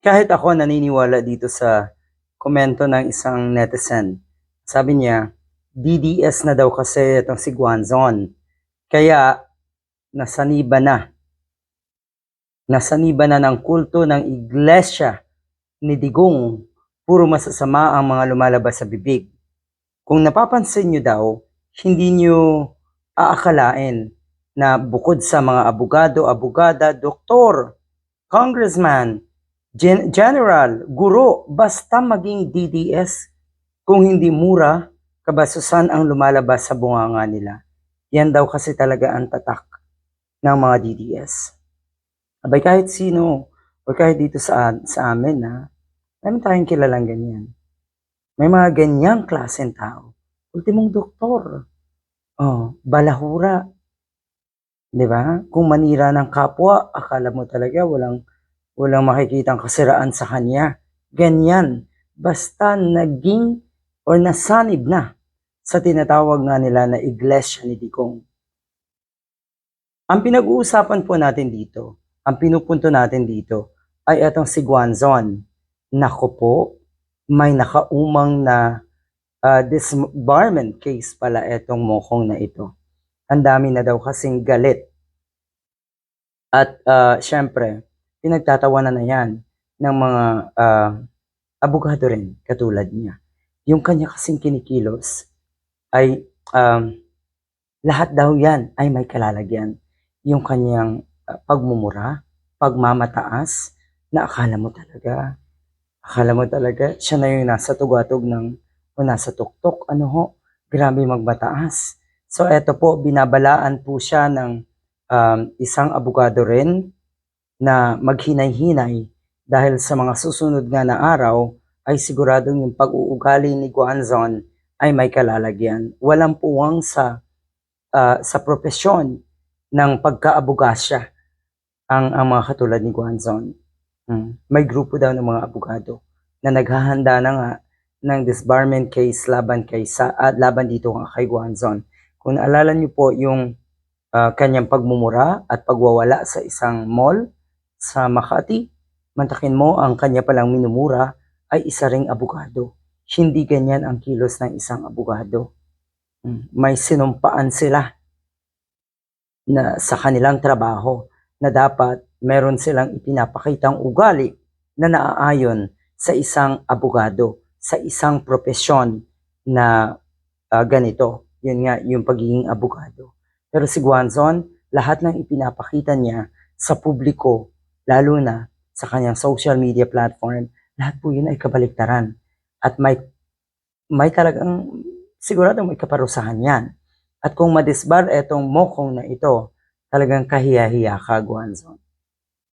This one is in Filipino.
Kahit ako naniniwala dito sa komento ng isang netizen. Sabi niya, DDS na daw kasi itong si Guanzon. Kaya nasaniba na. Nasaniba na ng kulto ng iglesia ni Digong. Puro masasama ang mga lumalabas sa bibig. Kung napapansin nyo daw, hindi nyo aakalain na bukod sa mga abogado, abogada, doktor, congressman, general, guro, basta maging DDS, kung hindi mura, kabasusan ang lumalabas sa bunganga nila. Yan daw kasi talaga ang tatak ng mga DDS. Abay kahit sino, o kahit dito sa amin, meron tayong kilalang ganyan. May mga ganyang klaseng tao. Ultimong doktor. Oh, balahura. 'Di ba? Kung manira ng kapwa, akala mo talaga walang makikitang kasiraan sa kanya. Ganyan. Basta naging or nasanib na sa tinatawag nga nila na iglesia ni Digong. Ang pinag-uusapan po natin dito, ang pinupunto natin dito, ay itong si Guanzon. Nako po, may nakaumang na disbarment case pala itong mokong na ito. Ang dami na daw kasing galit. At syempre, pinagtatawanan na yan ng mga abogado rin katulad niya. Yung kanya kasing kinikilos ay lahat daw yan ay may kalalagyan. Yung kanyang pagmumura, pagmamataas, na akala mo talaga, siya na yung nasa tugatog o nasa tuktok, grabe magmataas. So eto po, binabalaan po siya ng isang abogado rin na maghinay-hinay dahil sa mga susunod nga na araw ay siguradong yung pag-uugali ni Guanzon ay may kalalagyan. Walang puwang sa propesyon ng pagkaabogasya ang mga katulad ni Guanzon. May grupo daw ng mga abogado na naghahanda na nga ng disbarment case laban dito kay Guanzon. Kung naalala niyo po yung kanyang pagmumura at pagwawala sa isang mall sa Makati, mantakin mo ang kanya palang minumura ay isa ring abogado. Hindi ganyan ang kilos ng isang abogado. May sinumpaan sila na sa kanilang trabaho na dapat meron silang ipinapakitang ugali na naaayon sa isang abogado, sa isang propesyon na ganito. Yun nga, yung pagiging abogado. Pero si Guanzon, lahat ng ipinapakita niya sa publiko, lalo na sa kanyang social media platform, lahat po yun ay kabaliktaran. At may talagang sigurado may kaparusahan yan. At kung madisbar etong mokong na ito, talagang kahiya-hiya ka, Guanzon.